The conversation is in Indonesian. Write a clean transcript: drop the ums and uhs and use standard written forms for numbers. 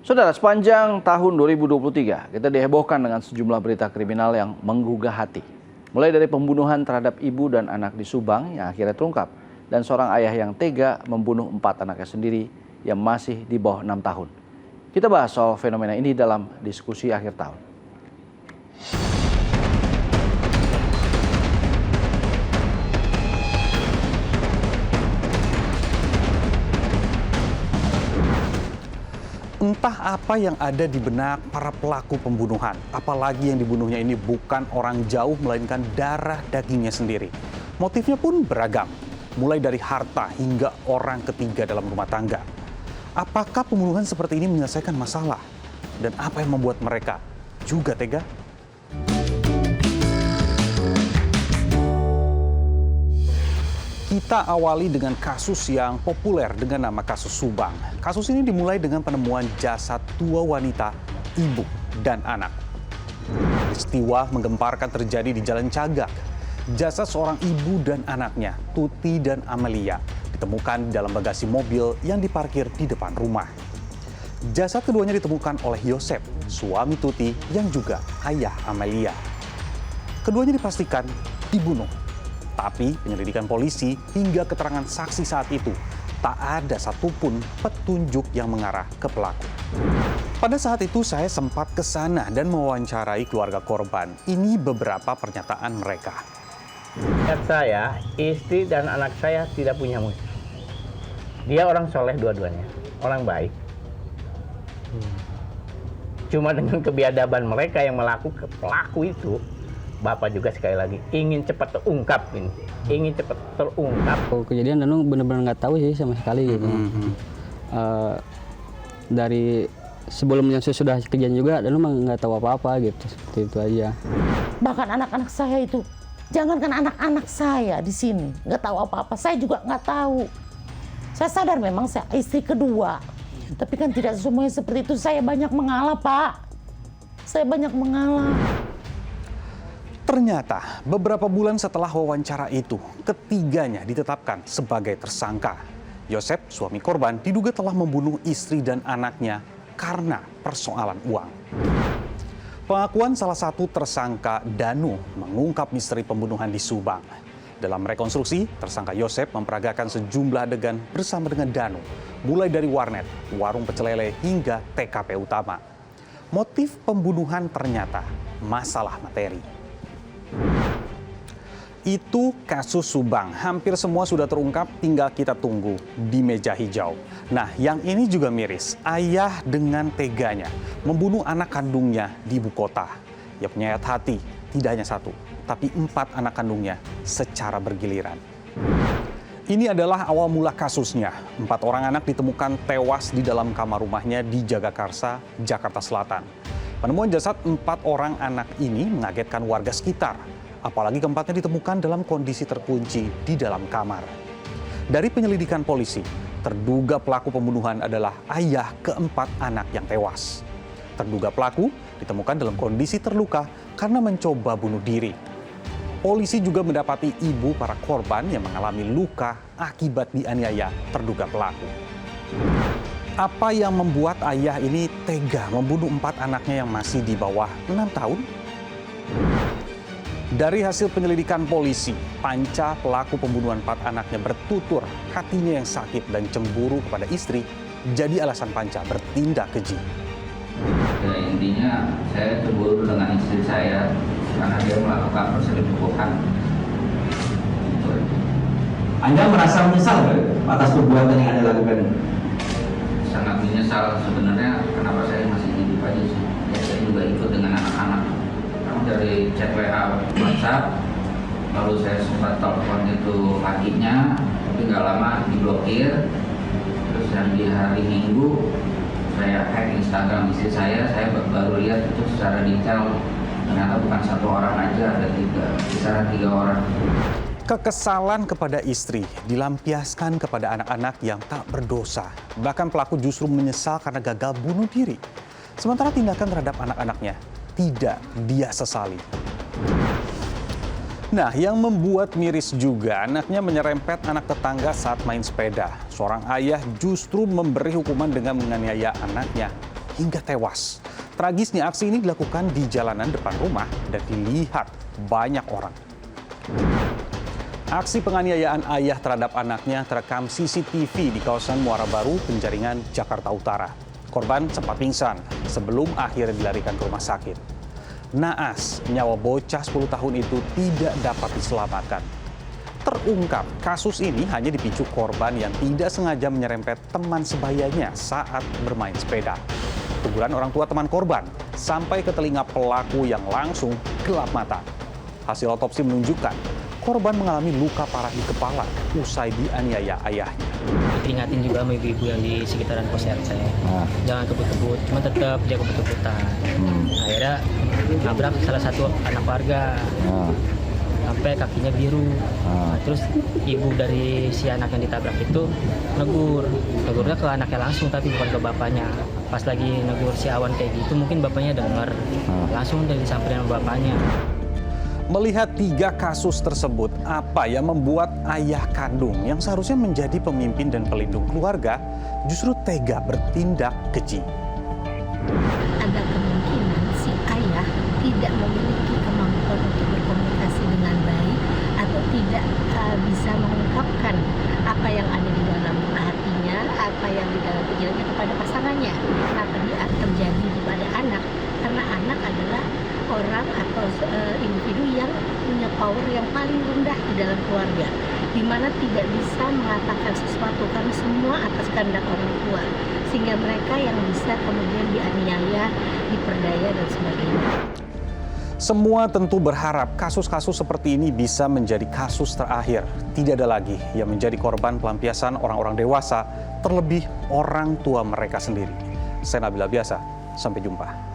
Saudara, sepanjang tahun 2023, kita dihebohkan dengan sejumlah berita kriminal yang menggugah hati. Mulai dari pembunuhan terhadap ibu dan anak di Subang yang akhirnya terungkap, dan seorang ayah yang tega membunuh 4 anaknya sendiri yang masih di bawah 6 tahun. Kita bahas soal fenomena ini dalam diskusi akhir tahun. Entah apa yang ada di benak para pelaku pembunuhan, apalagi yang dibunuhnya ini bukan orang jauh melainkan darah dagingnya sendiri. Motifnya pun beragam, mulai dari harta hingga orang ketiga dalam rumah tangga. Apakah pembunuhan seperti ini menyelesaikan masalah? Dan apa yang membuat mereka juga tega? Kita awali dengan kasus yang populer dengan nama kasus Subang. Kasus ini dimulai dengan penemuan jasad 2 wanita, ibu dan anak. Peristiwa menggemparkan terjadi di Jalan Cagak. Jasad seorang ibu dan anaknya, Tuti dan Amelia, ditemukan di dalam bagasi mobil yang diparkir di depan rumah. Jasad keduanya ditemukan oleh Yosep, suami Tuti yang juga ayah Amelia. Keduanya dipastikan dibunuh. Tapi penyelidikan polisi hingga keterangan saksi saat itu tak ada satupun petunjuk yang mengarah ke pelaku. Pada saat itu saya sempat ke sana dan mewawancarai keluarga korban. Ini beberapa pernyataan mereka. Saya, istri dan anak saya tidak punya musuh. Dia orang soleh dua-duanya, orang baik. Cuma dengan kebiadaban mereka yang melakukan pelaku itu, Bapak juga sekali lagi ingin cepat terungkap ini, ingin cepat terungkap. Kejadian Danung benar-benar nggak tahu sih sama sekali gitu. Dari sebelumnya sudah kejadian juga, Danung mah nggak tahu apa-apa gitu, seperti itu aja. Bahkan anak-anak saya itu, jangankan anak-anak saya di sini nggak tahu apa-apa, saya juga nggak tahu. Saya sadar memang saya istri kedua, tapi kan tidak semuanya seperti itu. Saya banyak mengalah, Pak. Saya banyak mengalah. Ternyata beberapa bulan setelah wawancara itu, ketiganya ditetapkan sebagai tersangka. Yosep, suami korban, diduga telah membunuh istri dan anaknya karena persoalan uang. Pengakuan salah satu tersangka, Danu, mengungkap misteri pembunuhan di Subang. Dalam rekonstruksi, tersangka Yosep memperagakan sejumlah adegan bersama dengan Danu, mulai dari warnet, warung pecel lele, hingga TKP utama. Motif pembunuhan ternyata masalah materi. Itu kasus Subang. Hampir semua sudah terungkap, tinggal kita tunggu di meja hijau. Nah, yang ini juga miris. Ayah dengan teganya membunuh anak kandungnya di ibu kota. Ia penyayat hati, tidak hanya 1, tapi 4 anak kandungnya secara bergiliran. Ini adalah awal mula kasusnya. 4 orang anak ditemukan tewas di dalam kamar rumahnya di Jagakarsa, Jakarta Selatan. Penemuan jasad 4 orang anak ini mengagetkan warga sekitar. Apalagi keempatnya ditemukan dalam kondisi terkunci di dalam kamar. Dari penyelidikan polisi, terduga pelaku pembunuhan adalah ayah keempat anak yang tewas. Terduga pelaku ditemukan dalam kondisi terluka karena mencoba bunuh diri. Polisi juga mendapati ibu para korban yang mengalami luka akibat dianiaya terduga pelaku. Apa yang membuat ayah ini tega membunuh 4 anaknya yang masih di bawah 6 tahun? Dari hasil penyelidikan polisi, Panca, pelaku pembunuhan 4 anaknya, bertutur hatinya yang sakit dan cemburu kepada istri jadi alasan Panca bertindak keji. Ya, intinya saya cemburu dengan istri saya karena dia melakukan perselingkuhan. Anda merasa menyesal atas perbuatan yang Anda lakukan? Sangat menyesal sebenarnya. Kenapa saya masih hidup aja sih? Ya, saya juga ikut dengan anak-anak. Dari chat WA, WhatsApp, lalu saya sempat telepon itu paginya, tapi nggak lama diblokir. Terus yang di hari Minggu saya hack Instagram istri saya baru lihat itu secara detail. Ternyata bukan 1 orang aja, ada 3, kisaran 3 orang. Kekesalan kepada istri dilampiaskan kepada anak-anak yang tak berdosa. Bahkan pelaku justru menyesal karena gagal bunuh diri. Sementara tindakan terhadap anak-anaknya tidak dia sesali. Nah, yang membuat miris juga, anaknya menyerempet anak tetangga saat main sepeda. Seorang ayah justru memberi hukuman dengan menganiaya anaknya hingga tewas. Tragisnya aksi ini dilakukan di jalanan depan rumah dan dilihat banyak orang. Aksi penganiayaan ayah terhadap anaknya terekam CCTV di kawasan Muara Baru, Penjaringan, Jakarta Utara. Korban sempat pingsan sebelum akhirnya dilarikan ke rumah sakit. Naas, nyawa bocah 10 tahun itu tidak dapat diselamatkan. Terungkap, kasus ini hanya dipicu korban yang tidak sengaja menyerempet teman sebayanya saat bermain sepeda. Teguran orang tua teman korban sampai ke telinga pelaku yang langsung gelap mata. Hasil otopsi menunjukkan korban mengalami luka parah di kepala usai dianiaya ayahnya. Peringatin juga sama ibu-ibu yang di sekitaran pos RT. Jangan kebut-kebut, cuma tetap dia kebut-kebutan. Akhirnya nabrak salah satu anak warga. Sampai kakinya biru. Terus ibu dari si anak yang ditabrak itu negurnya ke anaknya langsung tapi bukan ke bapaknya. Pas lagi negur si Awan kayak gitu mungkin bapaknya dengar, langsung udah disamperin sama bapaknya. Melihat 3 kasus tersebut, apa yang membuat ayah kandung yang seharusnya menjadi pemimpin dan pelindung keluarga justru tega bertindak keji? Ada kemungkinan si ayah tidak memiliki kemampuan untuk berkomunikasi dengan baik atau tidak bisa mengungkapkan apa yang ada di dalam hatinya, apa yang di dalam pikirannya kepada pasangannya. Kenapa dia terjadi kepada anak? Karena anak adalah orang atau individu yang punya power yang paling rendah di dalam keluarga, di mana tidak bisa mengatakan sesuatu karena semua atas kehendak orang tua, sehingga mereka yang bisa kemudian dianiaya, diperdaya dan sebagainya. Semua tentu berharap kasus-kasus seperti ini bisa menjadi kasus terakhir. Tidak ada lagi yang menjadi korban pelampiasan orang-orang dewasa, terlebih orang tua mereka sendiri. Saya Nabila Biasa, sampai jumpa.